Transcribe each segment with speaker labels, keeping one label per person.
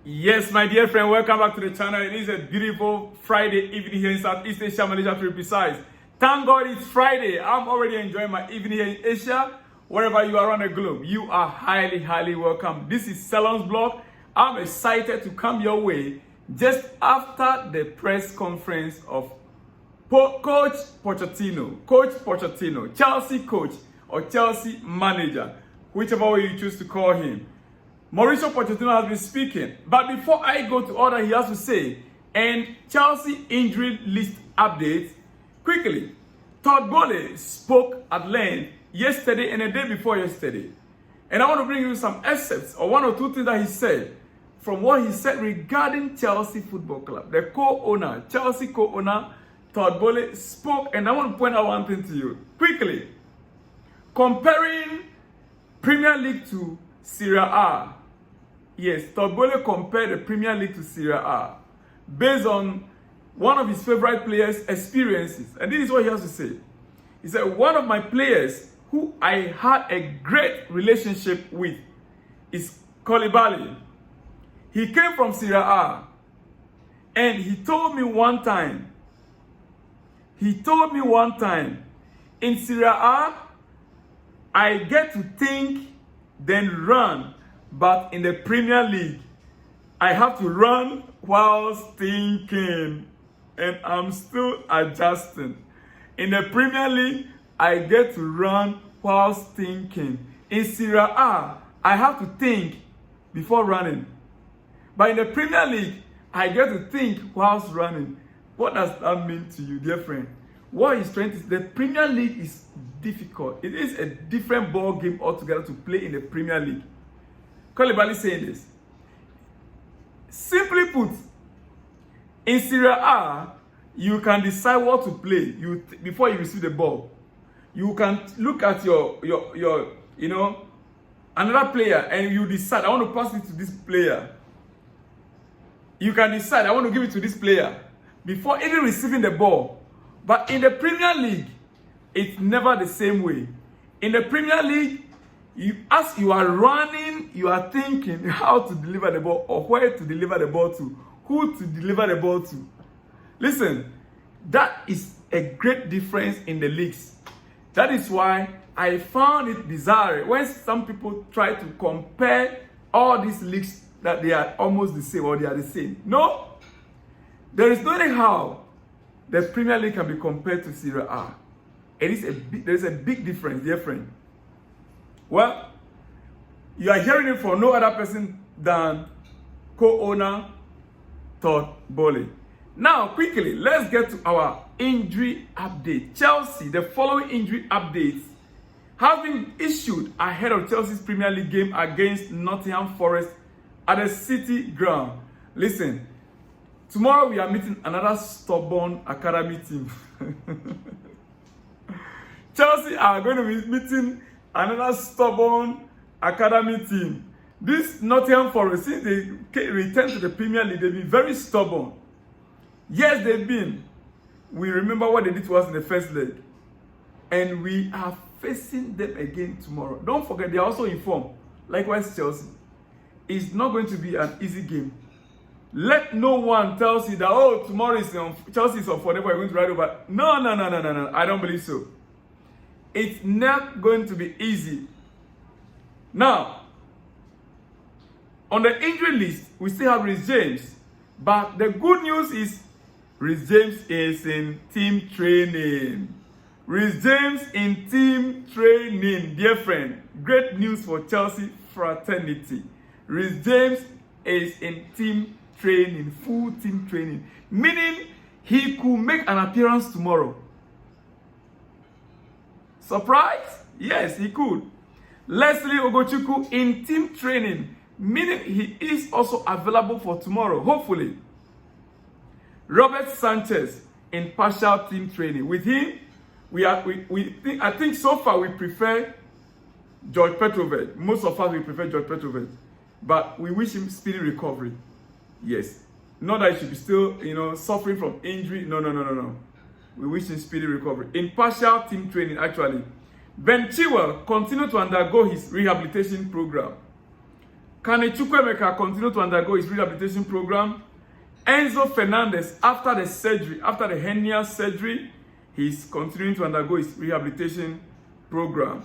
Speaker 1: Yes, my dear friend, welcome back to the channel. It is a beautiful Friday evening here in Southeast Asia, Malaysia to be precise. Thank God it's Friday. I'm already enjoying my evening here in Asia. Wherever you are around the globe, you are highly welcome. This is Salon's Blog. I'm excited to come your way just after the press conference of Coach Pochettino, Chelsea coach or Chelsea manager, whichever way you choose to call him. Mauricio Pochettino has been speaking, but before I go to all that he has to say and Chelsea injury list updates, quickly, Todd Bowley spoke at length yesterday and the day before yesterday. And I want to bring you some excerpts or one or two things that he said from what he said regarding Chelsea Football Club. The co-owner, Chelsea co-owner, Todd Bowley spoke, and I want to point out one thing to you. Quickly, comparing Premier League to Serie A. Yes, Todd Bowley compared the Premier League to Serie A based on one of his favorite players' experiences. And this is what he has to say. He said, one of my players who I had a great relationship with is Koulibaly. He came from Serie A. And he told me one time, in Serie A, I get to think, then run. But in the Premier League, I have to run whilst thinking. And I'm still adjusting. In the Premier League, I get to run whilst thinking. In Serie A, I have to think before running. But in the Premier League, I get to think whilst running. What does that mean to you, dear friend? What he's trying to say, the Premier League is difficult. It is a different ball game altogether to play in the Premier League. Koulibaly saying this. Simply put, in Serie A, you can decide what to play before you receive the ball. You can look at your another player and you decide, I want to pass it to this player. You can decide, I want to give it to this player before even receiving the ball. But in the Premier League, it's never the same way. In the Premier League, as you are running, you are thinking how to deliver the ball or where to deliver the ball to, who to deliver the ball to. Listen, that is a great difference in the leagues. That is why I found it bizarre when some people try to compare all these leagues that they are almost the same or they are the same. No, there is no how the Premier League can be compared to Serie A. There is a big difference, dear friend. Well, you are hearing it from no other person than co-owner Todd Bowley. Now, quickly, let's get to our injury update. Chelsea, the following injury updates have been issued ahead of Chelsea's Premier League game against Nottingham Forest at the City Ground. Listen, tomorrow we are meeting another stubborn academy team. Chelsea are going to be meeting another stubborn academy team. This Nottingham Forest, since they returned to the Premier League, they've been very stubborn. Yes, they've been. We remember what they did to us in the first leg. And we are facing them again tomorrow. Don't forget, they are also informed. Likewise, Chelsea. It's not going to be an easy game. Let no one tell you that, oh, tomorrow is Chelsea is on forever, we're going to ride over. No. I don't believe so. It's not going to be easy. Now, on the injury list, we still have Reece James. But the good news is Reece James is in team training. Reece James in team training, dear friend. Great news for Chelsea fraternity. Reece James is in team training, full team training. Meaning he could make an appearance tomorrow. Surprise? Yes, he could. Leslie Ogochukwu in team training, meaning he is also available for tomorrow, hopefully. Robert Sanchez in partial team training. With him, I think so far we prefer George Petrovic. Most of us we prefer George Petrovic, but we wish him speedy recovery. Yes, not that he should be still, suffering from injury. No. We wish him speedy recovery. In partial team training, actually, Ben Chilwell continued to undergo his rehabilitation program. Can Chukwuemeka continue to undergo his rehabilitation program? Enzo Fernandez, after the surgery, after the hernia surgery, he's continuing to undergo his rehabilitation program.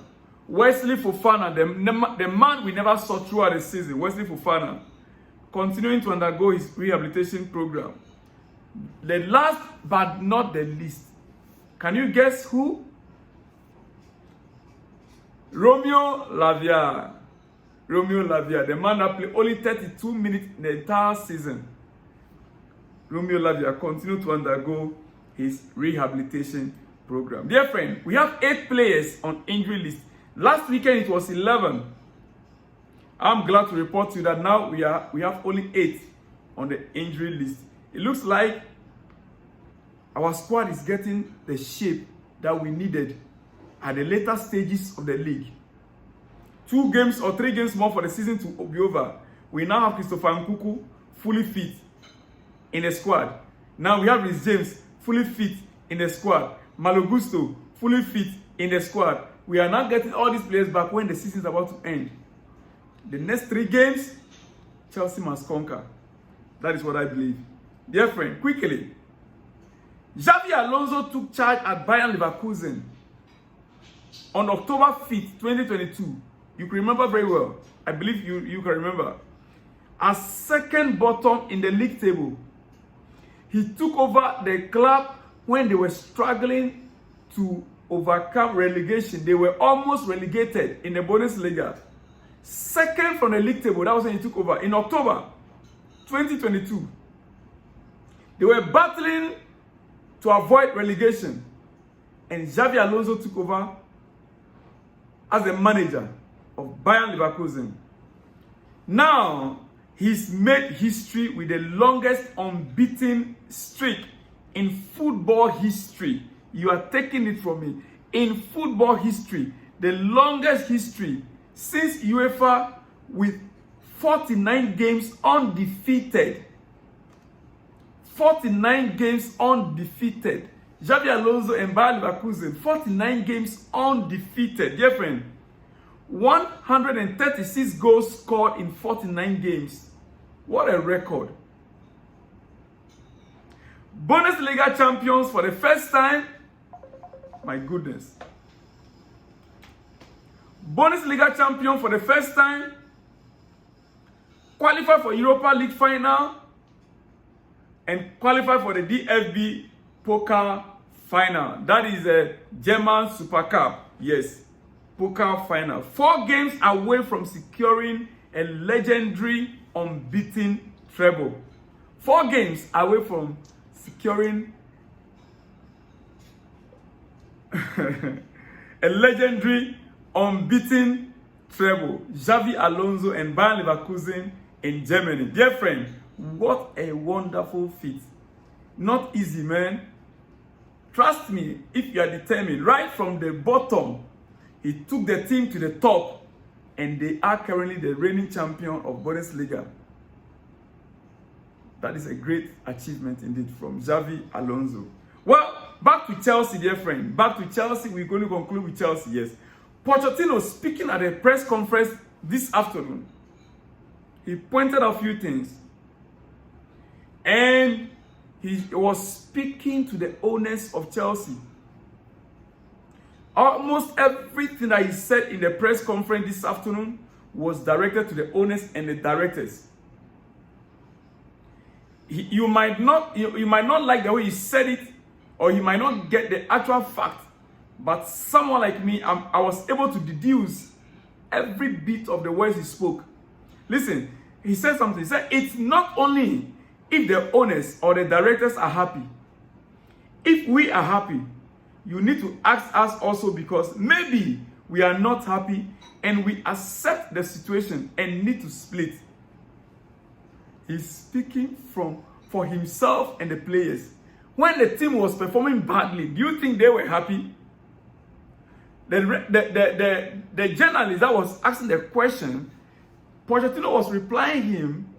Speaker 1: Wesley Fofana, the man we never saw throughout the season, Wesley Fofana, continuing to undergo his rehabilitation program. The last but not the least, can you guess who? Romeo Lavia. Romeo Lavia, the man that played only 32 minutes in the entire season. Romeo Lavia continued to undergo his rehabilitation program. Dear friend, we have 8 players on injury list. Last weekend it was 11. I'm glad to report to you that now we have only 8 on the injury list. It looks like our squad is getting the shape that we needed at the later stages of the league. 2 games or 3 games more for the season to be over. We now have Christopher Nkuku fully fit in the squad. Now we have Rhys James fully fit in the squad. Malo Gusto fully fit in the squad. We are now getting all these players back when the season is about to end. The next 3 games, Chelsea must conquer. That is what I believe. Dear friend, quickly, Xavi Alonso took charge at Bayer Leverkusen on October 5th, 2022. You can remember very well. I believe you can remember. As second bottom in the league table, he took over the club when they were struggling to overcome relegation. They were almost relegated in the Bundesliga. Second from the league table, that was when he took over. In October 2022, they were battling to avoid relegation. And Xavi Alonso took over as the manager of Bayer Leverkusen. Now, he's made history with the longest unbeaten streak in football history. You are taking it from me. In football history, the longest history since UEFA, with 49 games undefeated. 49 games undefeated. Xavi Alonso and Bayer Leverkusen, 49 games undefeated. Dear friend, 136 goals scored in 49 games. What a record. Bundesliga champions for the first time. My goodness. Bundesliga champion for the first time. Qualify for Europa League final. And qualify for the DFB Pokal final. That is a German Super Cup. Yes. Pokal final. 4 games away from securing a legendary unbeaten treble. 4 games away from securing a legendary unbeaten treble. Xavi Alonso and Bayer Leverkusen in Germany. Dear friend, what a wonderful feat. Not easy, man. Trust me, if you are determined, right from the bottom, he took the team to the top, and they are currently the reigning champion of Bundesliga. That is a great achievement indeed from Xavi Alonso. Well, back to Chelsea, dear friend. Back to Chelsea. We're going to conclude with Chelsea, yes. Pochettino speaking at a press conference this afternoon. He pointed out a few things. And he was speaking to the owners of Chelsea. Almost everything that he said in the press conference this afternoon was directed to the owners and the directors. You might not like the way he said it, or you might not get the actual fact, but someone like me, I was able to deduce every bit of the words he spoke. Listen, he said something. He said, it's not only if the owners or the directors are happy. If we are happy, you need to ask us also, because maybe we are not happy and we accept the situation and need to split. He's speaking for himself and the players. When the team was performing badly, do you think they were happy? The journalist that was asking the question, Pochettino was replying him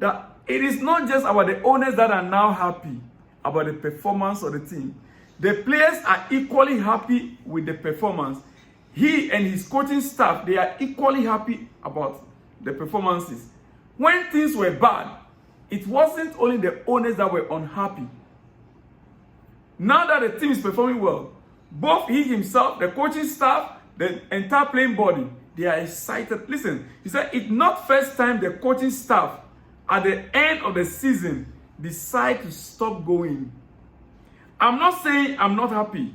Speaker 1: that it is not just about the owners that are now happy about the performance of the team. The players are equally happy with the performance. He and his coaching staff, they are equally happy about the performances. When things were bad, it wasn't only the owners that were unhappy. Now that the team is performing well, both he himself, the coaching staff, the entire playing body, they are excited. Listen, he said it's not first time the coaching staff at the end of the season decide to stop going. I'm not saying I'm not happy,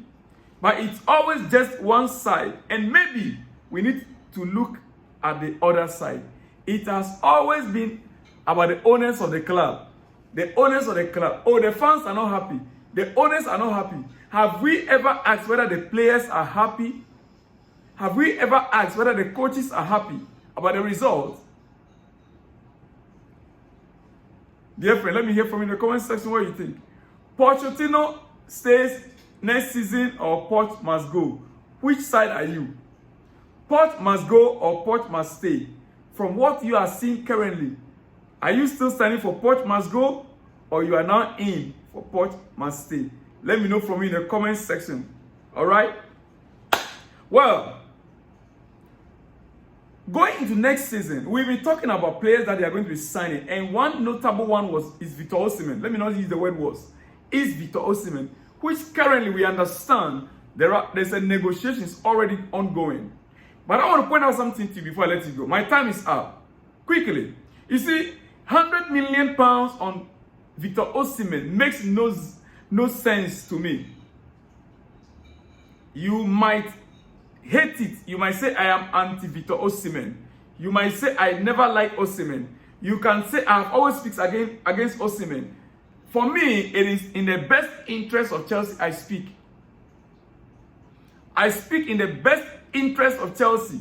Speaker 1: but it's always just one side, and maybe we need to look at the other side. It has always been about the owners of the club. The owners of the club. Oh, the fans are not happy. The owners are not happy. Have we ever asked whether the players are happy? Have we ever asked whether the coaches are happy about the results? Dear friend, let me hear from you in the comment section what you think. Pochettino stays next season or Poch must go? Which side are you? Poch must go or Poch must stay? From what you are seeing currently, are you still standing for Poch must go, or you are now in for Poch must stay? Let me know from you in the comment section. All right? Well, going into next season, we've been talking about players that they are going to be signing, and one notable one is Victor Osimhen. Let me not use the word was. Is Victor Osimhen, which currently we understand there's a negotiations already ongoing. But I want to point out something to you before I let you go. My time is up. Quickly. You see, £100 million on Victor Osimhen makes no sense to me. You might hate it. You might say I am anti-Victor Osimhen. You might say I never like Osimhen. You can say I have always speaks against Osimhen. For me, it is in the best interest of Chelsea I speak. I speak in the best interest of Chelsea.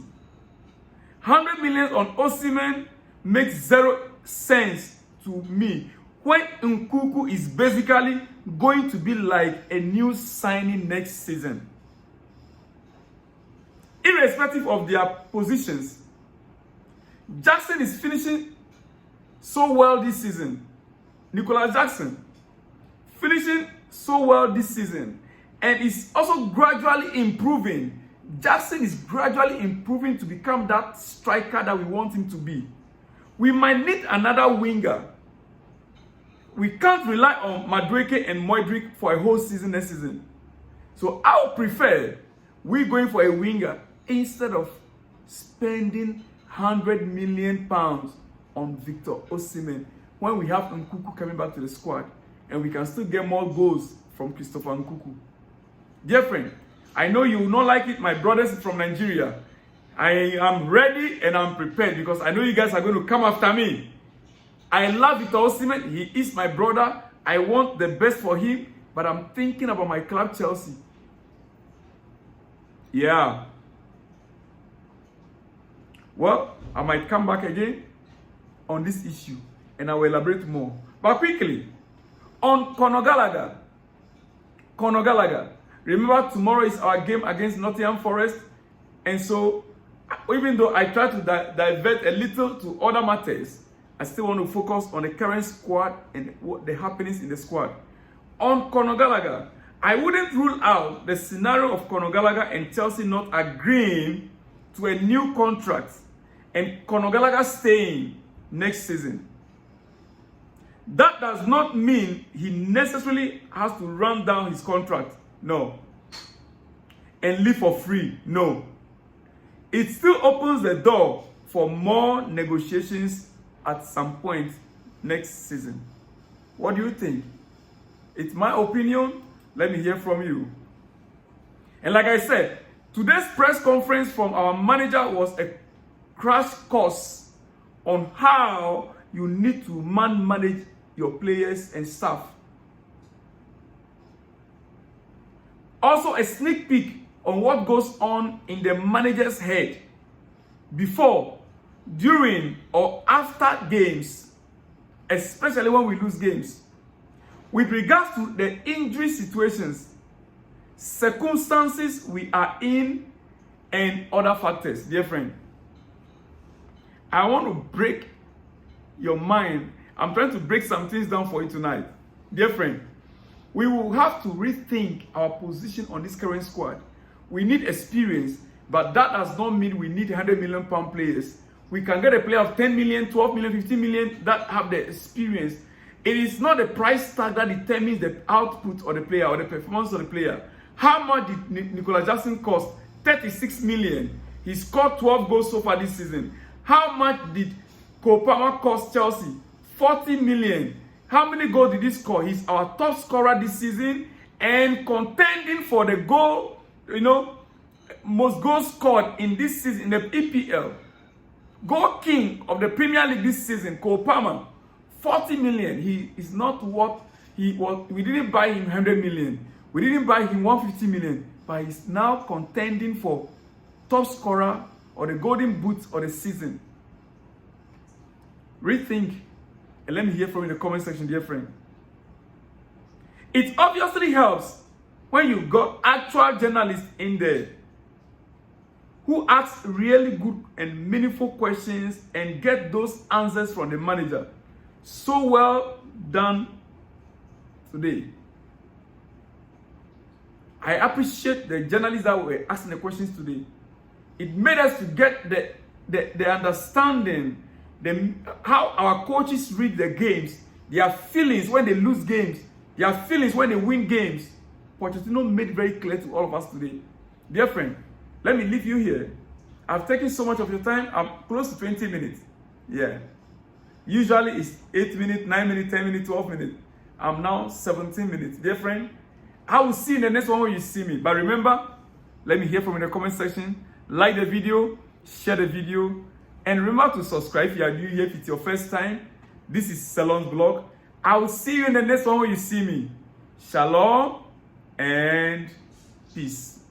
Speaker 1: 100 million on Osimhen makes zero sense to me when Nkunku is basically going to be like a new signing next season. Irrespective of their positions, Jackson is finishing so well this season. Nicolas Jackson finishing so well this season, and is also gradually improving. Jackson is gradually improving to become that striker that we want him to be. We might need another winger. We can't rely on Madueke and Modric for a whole season next season. So I would prefer we going for a winger instead of spending £100 million on Victor Osimhen when we have Nkunku coming back to the squad and we can still get more goals from Christopher Nkunku. Dear friend, I know you will not like it, my brothers from Nigeria. I am ready and I'm prepared because I know you guys are going to come after me. I love Victor Osimhen. He is my brother. I want the best for him, but I'm thinking about my club, Chelsea. Yeah. Well, I might come back again on this issue and I will elaborate more. But quickly, on Conor Gallagher. Remember, tomorrow is our game against Nottingham Forest. And so, even though I try to divert a little to other matters, I still want to focus on the current squad and what the happenings in the squad. On Conor Gallagher, I wouldn't rule out the scenario of Conor Gallagher and Chelsea not agreeing to a new contract and Conor Gallagher staying next season. That does not mean he necessarily has to run down his contract. No. And live for free. No. It still opens the door for more negotiations at some point next season. What do you think? It's my opinion. Let me hear from you. And like I said, today's press conference from our manager was a crash course on how you need to manage your players and staff. Also a sneak peek on what goes on in the manager's head before, during, or after games, especially when we lose games. With regards to the injury situations, circumstances we are in, and other factors, dear friend, I want to break your mind. I'm trying to break some things down for you tonight. Dear friend, we will have to rethink our position on this current squad. We need experience, but that does not mean we need £100 million players. we can get a player of 10 million, 12 million, 15 million that have the experience. It is not the price tag that determines the output of the player or the performance of the player. How much did Nicolas Jackson cost? 36 million. He scored 12 goals so far this season. How much did Cole Palmer cost Chelsea? 40 million. How many goals did he score? He's our top scorer this season and contending for the goal, most goals scored in this season in the EPL. Goal king of the Premier League this season, Cole Palmer, 40 million. He is not what he was. We didn't buy him 100 million. We didn't buy him 150 million. But he's now contending for top scorer or the golden boot of the season. Rethink and let me hear from you in the comment section, dear friend. It obviously helps when you got actual journalists in there who ask really good and meaningful questions and get those answers from the manager. So well done today. I appreciate the journalists that were asking the questions today. It made us to get the understanding, how our coaches read the games, their feelings when they lose games, their feelings when they win games. Pochettino made it very clear to all of us today. Dear friend, let me leave you here. I've taken so much of your time. I'm close to 20 minutes. Yeah. Usually it's 8 minutes, 9 minutes, 10 minutes, 12 minutes. I'm now 17 minutes. Dear friend, I will see you in the next one when you see me. But remember, let me hear from you in the comment section. Like the video, share the video, and remember to subscribe if you are new here, if it's your first time. This is Salon's blog. I will see you in the next one when you see me. Shalom and peace.